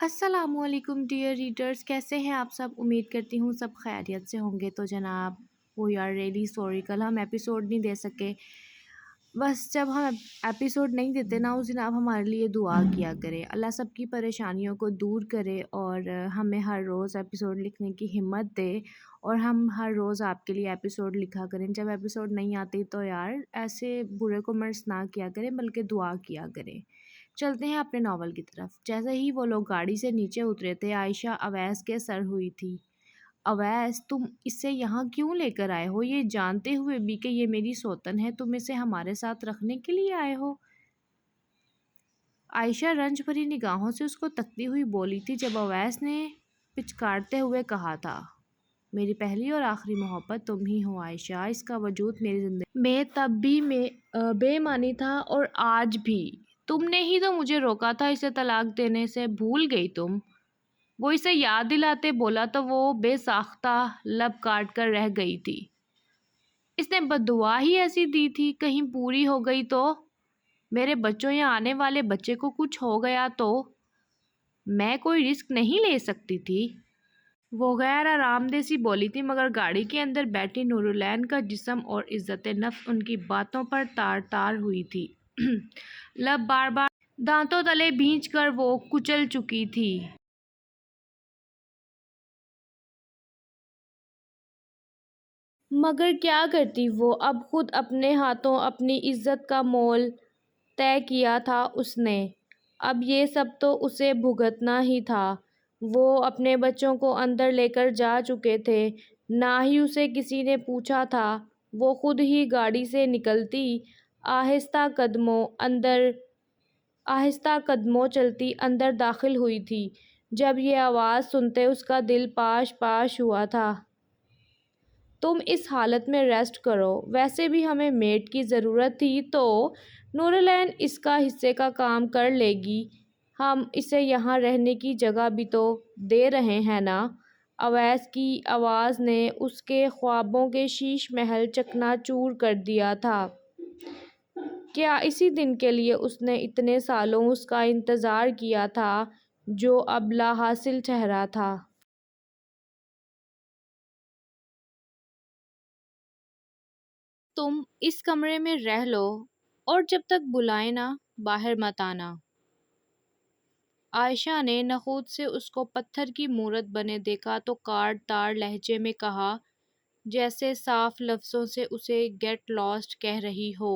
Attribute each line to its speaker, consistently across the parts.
Speaker 1: السلام علیکم dear readers, کیسے ہیں آپ سب؟ امید کرتی ہوں سب خیریت سے ہوں گے۔ تو جناب وی آر ریلی سوری، کل ہم ایپیسوڈ نہیں دے سکے۔ بس جب ہم ایپیسوڈ نہیں دیتے نا، اس دن آپ ہمارے لیے دعا کیا کریں، اللہ سب کی پریشانیوں کو دور کرے اور ہمیں ہر روز ایپیسوڈ لکھنے کی ہمت دے، اور ہم ہر روز آپ کے لیے ایپیسوڈ لکھا کریں۔ جب ایپیسوڈ نہیں آتی تو یار ایسے برے کمنٹس نہ کیا کریں، بلکہ دعا کیا کریں۔ چلتے ہیں اپنے ناول کی طرف۔ جیسے ہی وہ لوگ گاڑی سے نیچے اترے تھے، عائشہ اویس کے سر ہوئی تھی۔ اویس، تم اسے یہاں کیوں لے کر آئے ہو، یہ جانتے ہوئے بھی کہ یہ میری سوتن ہے؟ تم اسے ہمارے ساتھ رکھنے کے لیے آئے ہو؟ عائشہ رنج بھری نگاہوں سے اس کو تکتی ہوئی بولی تھی، جب اویس نے پچکارتے ہوئے کہا تھا، میری پہلی اور آخری محبت تم ہی ہو عائشہ، اس کا وجود میری زندگی میں تب بھی بے معنی تھا اور آج بھی۔ تم نے ہی تو مجھے روکا تھا اسے طلاق دینے سے، بھول گئی تم؟ وہ اسے یاد دلاتے بولا تو وہ بے ساختہ لب کاٹ کر رہ گئی تھی۔ اس نے بددعا ہی ایسی دی تھی، کہیں پوری ہو گئی تو؟ میرے بچوں یا آنے والے بچے کو کچھ ہو گیا تو میں کوئی رسک نہیں لے سکتی تھی؟ وہ غیر آرام دہ سی بولی تھی، مگر گاڑی کے اندر بیٹھی نورالعین کا جسم اور عزت نفس ان کی باتوں پر تار تار ہوئی تھی۔ لب بار بار دانتوں تلے بھینچ کر وہ کچل چکی تھی۔ مگر کیا کرتی وہ؟ اب خود اپنے ہاتھوں اپنی عزت کا مول طے کیا تھا اس نے، اب یہ سب تو اسے بھگتنا ہی تھا۔ وہ اپنے بچوں کو اندر لے کر جا چکے تھے، نہ ہی اسے کسی نے پوچھا تھا۔ وہ خود ہی گاڑی سے نکلتی، آہستہ قدموں چلتی اندر داخل ہوئی تھی، جب یہ آواز سنتے اس کا دل پاش پاش ہوا تھا۔ تم اس حالت میں ریسٹ کرو، ویسے بھی ہمیں میڈ کی ضرورت تھی تو نورالعین اس کا حصے کا کام کر لے گی، ہم اسے یہاں رہنے کی جگہ بھی تو دے رہے ہیں نا۔ اویس کی آواز نے اس کے خوابوں کے شیش محل چکنا چور کر دیا تھا۔ کیا اسی دن کے لیے اس نے اتنے سالوں اس کا انتظار کیا تھا، جو اب لا حاصل ٹھہرا تھا؟ تم اس کمرے میں رہ لو اور جب تک بلائیں نا باہر مت آنا۔ عائشہ نے نخوت سے اس کو پتھر کی مورت بنے دیکھا تو کاٹ دار لہجے میں کہا، جیسے صاف لفظوں سے اسے گیٹ لاسٹ کہہ رہی ہو۔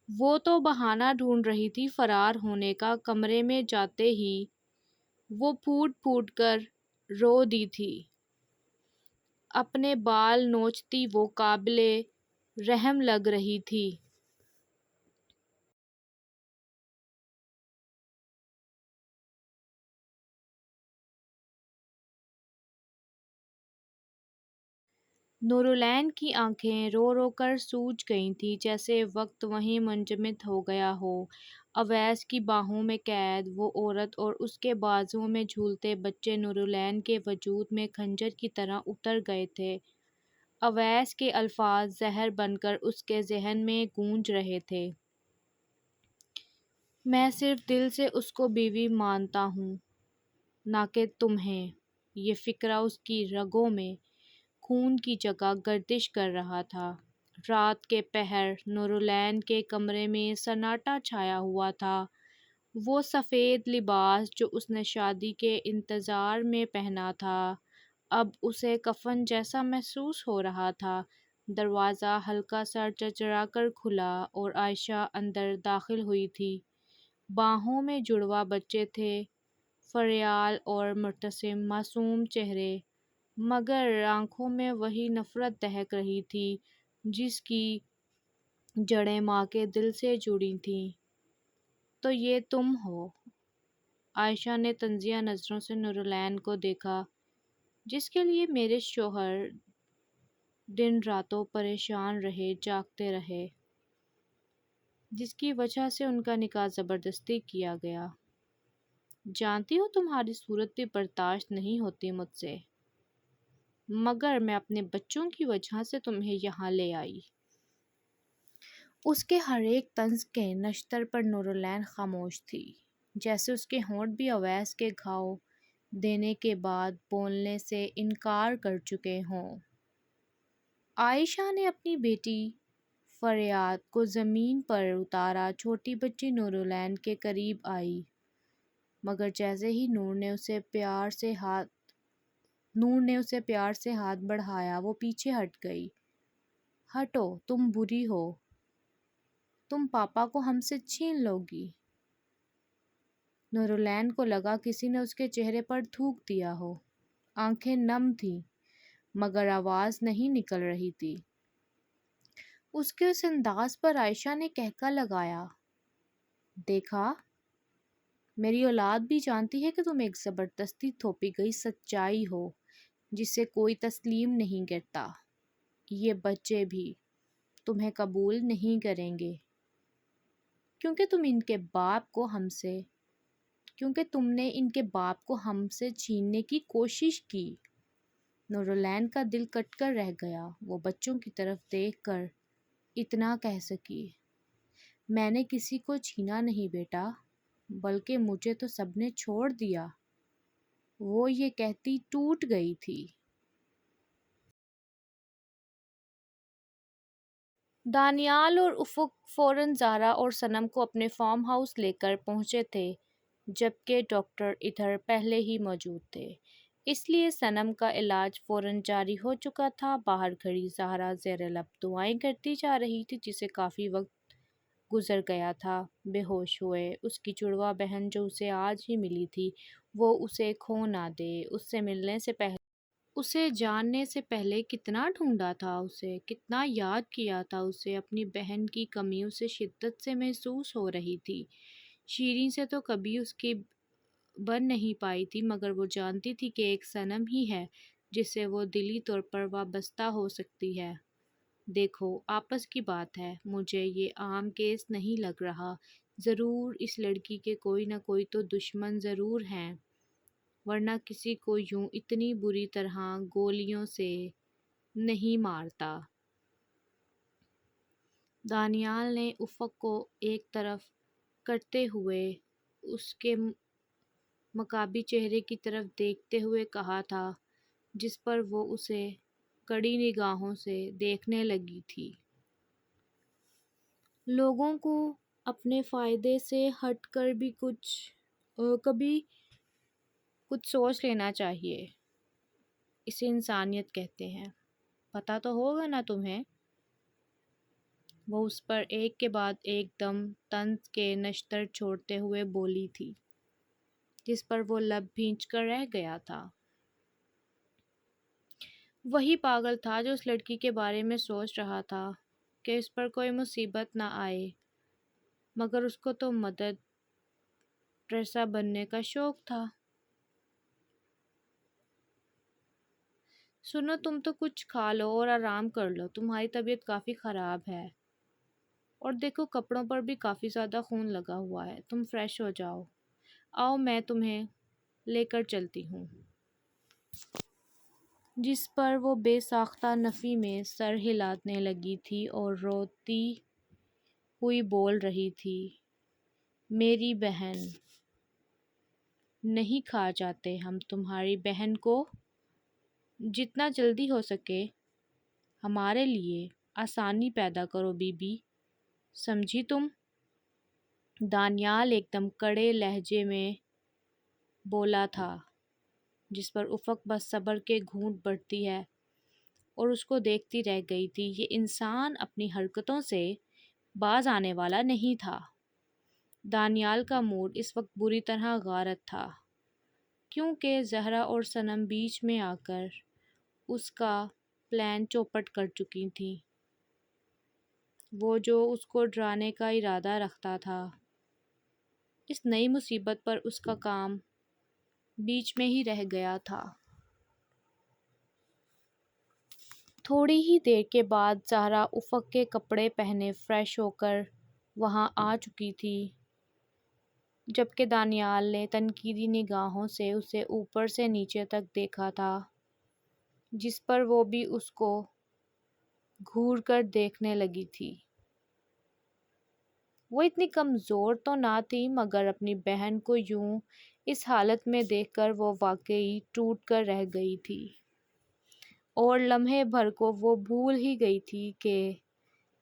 Speaker 1: وہ تو بہانہ ڈھونڈ رہی تھی فرار ہونے کا، کمرے میں جاتے ہی وہ پھوٹ پھوٹ کر رو دی تھی۔ اپنے بال نوچتی وہ قابل رحم لگ رہی تھی۔ نورالعین کی آنکھیں رو رو کر سوج گئی تھیں، جیسے وقت وہیں منجمد ہو گیا ہو۔ اویس کی باہوں میں قید وہ عورت اور اس کے بازوؤں میں جھولتے بچے نورالعین کے وجود میں خنجر کی طرح اتر گئے تھے۔ اویس کے الفاظ زہر بن کر اس کے ذہن میں گونج رہے تھے۔ میں صرف دل سے اس کو بیوی مانتا ہوں، نہ کہ تمہیں۔ یہ فقرہ اس کی رگوں میں خون کی جگہ گردش کر رہا تھا۔ رات کے پہر نورالعین کے کمرے میں سناٹا چھایا ہوا تھا۔ وہ سفید لباس جو اس نے شادی کے انتظار میں پہنا تھا، اب اسے کفن جیسا محسوس ہو رہا تھا۔ دروازہ ہلکا سا چرچرا کر کھلا اور عائشہ اندر داخل ہوئی تھی۔ باہوں میں جڑواں بچے تھے، فریال اور مرتسم معصوم چہرے، مگر آنکھوں میں وہی نفرت دہک رہی تھی جس کی جڑیں ماں کے دل سے جڑی تھیں۔ تو یہ تم ہو؟ عائشہ نے طنزیہ نظروں سے نورالعین کو دیکھا، جس کے لیے میرے شوہر دن راتوں پریشان رہے، جاگتے رہے، جس کی وجہ سے ان کا نکاح زبردستی کیا گیا۔ جانتی ہو تمہاری صورت بھی برداشت نہیں ہوتی مجھ سے، مگر میں اپنے بچوں کی وجہ سے تمہیں یہاں لے آئی۔ اس کے ہر ایک طنز کے نشتر پر نورالعین خاموش تھی۔ جیسے اس کے ہونٹ بھی اویس کے گھاؤ دینے کے بعد بولنے سے انکار کر چکے ہوں۔ عائشہ نے اپنی بیٹی فریاد کو زمین پر اتارا۔ چھوٹی بچی نورالعین کے قریب آئی، مگر جیسے ہی نور نے اسے پیار سے ہاتھ بڑھایا وہ پیچھے ہٹ گئی۔ ہٹو، تم بری ہو، تم پاپا کو ہم سے چھین لو گی۔ نورالعین کو لگا کسی نے اس کے چہرے پر تھوک دیا ہو۔ آنکھیں نم تھیں مگر آواز نہیں نکل رہی تھی۔ اس کے اس انداز پر عائشہ نے کہکا لگایا، دیکھا، میری اولاد بھی جانتی ہے کہ تم ایک زبردستی تھوپی گئی سچائی ہو جسے کوئی تسلیم نہیں کرتا۔ یہ بچے بھی تمہیں قبول نہیں کریں گے کیونکہ تم نے ان کے باپ کو ہم سے چھیننے کی کوشش کی۔ نورالعین کا دل کٹ کر رہ گیا۔ وہ بچوں کی طرف دیکھ کر اتنا کہہ سکی، میں نے کسی کو چھینا نہیں بیٹا، بلکہ مجھے تو سب نے چھوڑ دیا۔ وہ یہ کہتی ٹوٹ گئی تھی۔ دانیال اور افق فوراً زہرا اور صنم کو اپنے فارم ہاؤس لے کر پہنچے تھے، جبکہ ڈاکٹر ادھر پہلے ہی موجود تھے۔ اس لیے صنم کا علاج فوراً جاری ہو چکا تھا۔ باہر کھڑی زہرا زیر لب دعائیں کرتی جا رہی تھی، جسے کافی وقت گزر گیا تھا بے ہوش ہوئے۔ اس کی جڑواں بہن جو اسے آج ہی ملی تھی، وہ اسے کھو نہ دے۔ اس سے ملنے سے پہلے، اسے جاننے سے پہلے کتنا ڈھونڈا تھا، اسے کتنا یاد کیا تھا۔ اسے اپنی بہن کی کمی اسے شدت سے محسوس ہو رہی تھی۔ شیریں سے تو کبھی اس کی بن نہیں پائی تھی، مگر وہ جانتی تھی کہ ایک صنم ہی ہے جس سے وہ دلی طور پر وابستہ ہو سکتی ہے۔ دیکھو، آپس کی بات ہے، مجھے یہ عام کیس نہیں لگ رہا۔ ضرور اس لڑکی کے کوئی نہ کوئی تو دشمن ضرور ہیں، ورنہ کسی کو یوں اتنی بری طرح گولیوں سے نہیں مارتا۔ دانیال نے افق کو ایک طرف کرتے ہوئے اس کے مکابی چہرے کی طرف دیکھتے ہوئے کہا تھا، جس پر وہ اسے کڑی نگاہوں سے دیکھنے لگی تھی۔ لوگوں کو اپنے فائدے سے ہٹ کر بھی کبھی کچھ سوچ لینا چاہیے، اسے انسانیت کہتے ہیں، پتہ تو ہوگا نا تمہیں؟ وہ اس پر ایک کے بعد ایک دم طنز کے نشتر چھوڑتے ہوئے بولی تھی، جس پر وہ لب بھینچ کر رہ گیا تھا۔ وہی پاگل تھا جو اس لڑکی کے بارے میں سوچ رہا تھا کہ اس پر کوئی مصیبت نہ آئے، مگر اس کو تو مدر ٹریسا بننے کا شوق تھا۔ سنو، تم تو کچھ کھا لو اور آرام کر لو، تمہاری طبیعت کافی خراب ہے، اور دیکھو کپڑوں پر بھی کافی زیادہ خون لگا ہوا ہے، تم فریش ہو جاؤ۔ آؤ میں تمہیں لے کر چلتی ہوں۔ جس پر وہ بے ساختہ نفی میں سر ہلانے لگی تھی اور روتی ہوئی بول رہی تھی، میری بہن، نہیں کھا جاتے ہم تمہاری بہن کو؟ جتنا جلدی ہو سکے ہمارے لیے آسانی پیدا کرو بی بی، سمجھی تم؟ دانیال ایک دم کڑے لہجے میں بولا تھا، جس پر افق بس صبر کے گھونٹ بڑھتی ہے اور اس کو دیکھتی رہ گئی تھی۔ یہ انسان اپنی حرکتوں سے باز آنے والا نہیں تھا۔ دانیال کا موڈ اس وقت بری طرح غارت تھا، کیونکہ زہرا اور صنم بیچ میں آ کر اس کا پلان چوپٹ کر چکی تھیں۔ وہ جو اس کو ڈرانے کا ارادہ رکھتا تھا، اس نئی مصیبت پر اس کا کام بیچ میں ہی رہ گیا تھا۔ تھوڑی ہی دیر کے بعد زہرا افق کے کپڑے پہنے فریش ہو کر وہاں آ چکی تھی، جبکہ دانیال نے تنقیدی نگاہوں سے اسے اوپر سے نیچے تک دیکھا تھا، جس پر وہ بھی اس کو گھور کر دیکھنے لگی تھی۔ وہ اتنی کمزور تو نہ تھی مگر اپنی بہن کو یوں اس حالت میں دیکھ کر وہ واقعی ٹوٹ کر رہ گئی تھی اور لمحے بھر کو وہ بھول ہی گئی تھی کہ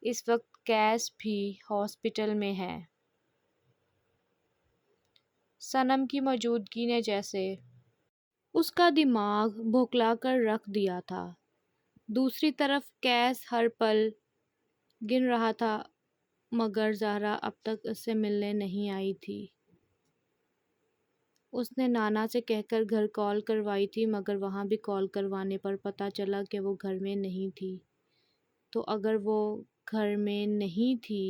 Speaker 1: اس وقت کیس بھی ہاسپٹل میں ہے۔ صنم کی موجودگی نے جیسے اس کا دماغ بھوکلا کر رکھ دیا تھا۔ دوسری طرف کیس ہر پل گن رہا تھا مگر زہرا اب تک اس سے ملنے نہیں آئی تھی۔ اس نے نانا سے کہہ کر گھر کال کروائی تھی مگر وہاں بھی کال کروانے پر پتہ چلا کہ وہ گھر میں نہیں تھی۔ تو اگر وہ گھر میں نہیں تھی،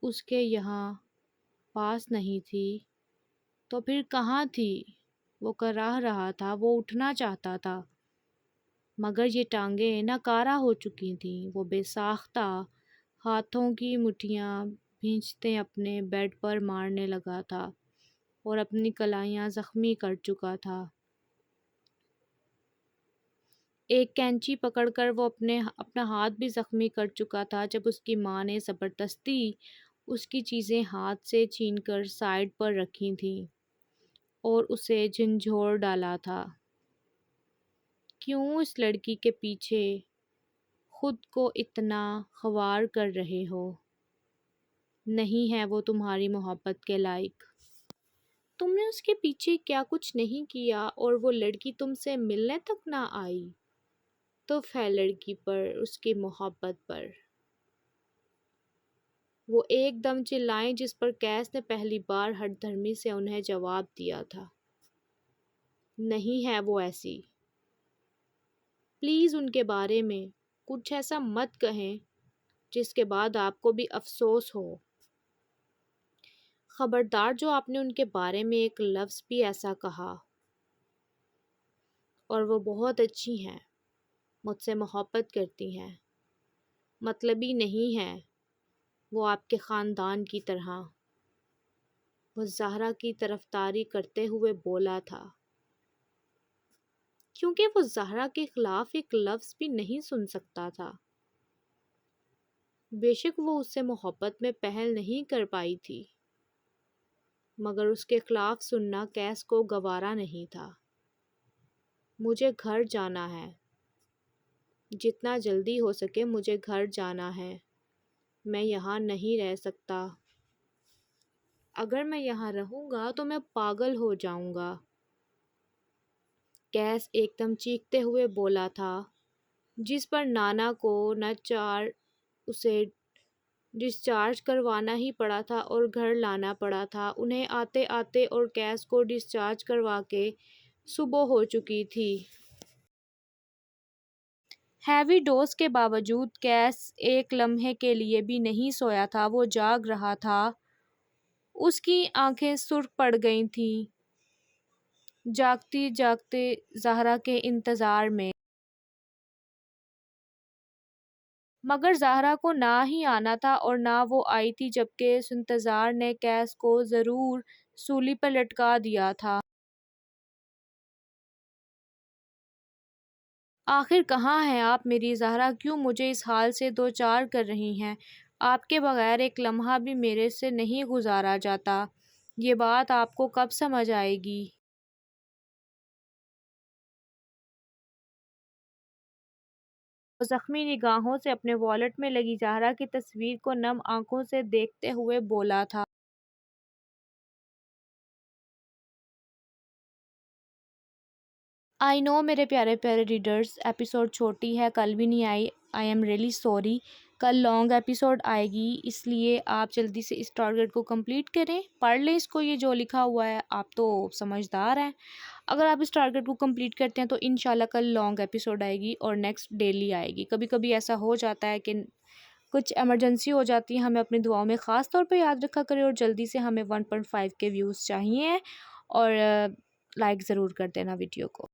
Speaker 1: اس کے یہاں پاس نہیں تھی، تو پھر کہاں تھی؟ وہ کراہ رہا تھا، وہ اٹھنا چاہتا تھا مگر یہ ٹانگیں ناکارہ ہو چکی تھیں۔ وہ بے ساختہ ہاتھوں کی مٹھیاں بھینچتے اپنے بیڈ پر مارنے لگا تھا اور اپنی کلائیاں زخمی کر چکا تھا۔ ایک کینچی پکڑ کر وہ اپنا ہاتھ بھی زخمی کر چکا تھا جب اس کی ماں نے زبردستی اس کی چیزیں ہاتھ سے چھین کر سائیڈ پر رکھی تھیں اور اسے جھنجھوڑ ڈالا تھا۔ کیوں اس لڑکی کے پیچھے خود کو اتنا خوار کر رہے ہو؟ نہیں ہے وہ تمہاری محبت کے لائق۔ تم نے اس کے پیچھے کیا کچھ نہیں کیا اور وہ لڑکی تم سے ملنے تک نہ آئی۔ تف ہے لڑکی پر، اس کی محبت پر۔ وہ ایک دم چلائیں جس پر کیس نے پہلی بار ہٹ دھرمی سے انہیں جواب دیا تھا۔ نہیں ہے وہ ایسی۔ پلیز ان کے بارے میں کچھ ایسا مت کہیں جس کے بعد آپ کو بھی افسوس ہو۔ خبردار جو آپ نے ان کے بارے میں ایک لفظ بھی ایسا کہا۔ اور وہ بہت اچھی ہیں، مجھ سے محبت کرتی ہیں، مطلبی نہیں ہے وہ آپ کے خاندان کی طرح۔ وہ زہرا کی طرفداری کرتے ہوئے بولا تھا کیونکہ وہ زہرا کے خلاف ایک لفظ بھی نہیں سن سکتا تھا۔ بے شک وہ اس سے محبت میں پہل نہیں کر پائی تھی مگر اس کے خلاف سننا کیس کو گوارا نہیں تھا۔ مجھے گھر جانا ہے، جتنا جلدی ہو سکے مجھے گھر جانا ہے، میں یہاں نہیں رہ سکتا۔ اگر میں یہاں رہوں گا تو میں پاگل ہو جاؤں گا۔ کیس ایک دم چیختے ہوئے بولا تھا، جس پر نانا کو اسے ڈسچارج کروانا ہی پڑا تھا اور گھر لانا پڑا تھا۔ انہیں آتے آتے اور کیس کو ڈسچارج کروا کے صبح ہو چکی تھی۔ ہیوی ڈوز کے باوجود کیس ایک لمحے کے لیے بھی نہیں سویا تھا۔ وہ جاگ رہا تھا، اس کی آنکھیں سرخ پڑ گئی تھیں جاگتے جاگتے زہرا کے انتظار میں۔ مگر زہرا کو نہ ہی آنا تھا اور نہ وہ آئی تھی جبکہ اس انتظار نے کیس کو ضرور سولی پر لٹکا دیا تھا۔ آخر کہاں ہیں آپ میری زہرا؟ کیوں مجھے اس حال سے دوچار کر رہی ہیں؟ آپ کے بغیر ایک لمحہ بھی میرے سے نہیں گزارا جاتا۔ یہ بات آپ کو کب سمجھ آئے گی؟ وہ زخمی نگاہوں سے اپنے والیٹ میں لگی زہرا کی تصویر کو نم آنکھوں سے دیکھتے ہوئے بولا تھا۔ آئی نو میرے پیارے پیارے ریڈرز، ایپیسوڈ چھوٹی ہے، کل بھی نہیں آئی، آئی ایم ریئلی سوری۔ کل لانگ ایپیسوڈ آئے گی، اس لیے آپ جلدی سے اس ٹارگٹ کو کمپلیٹ کریں، پڑھ لیں اس کو، یہ جو لکھا ہوا ہے، آپ تو سمجھدار ہیں۔ اگر آپ اس ٹارگٹ کو کمپلیٹ کرتے ہیں تو انشاءاللہ کل لانگ ایپیسوڈ آئے گی اور نیکسٹ ڈیلی آئے گی۔ کبھی کبھی ایسا ہو جاتا ہے کہ کچھ ایمرجنسی ہو جاتی ہے، ہمیں اپنی دعاؤں میں خاص طور پہ یاد رکھا کرے، اور جلدی سے ہمیں 1.5 کے ویوز چاہیے، اور لائک ضرور کر دینا ویڈیو کو۔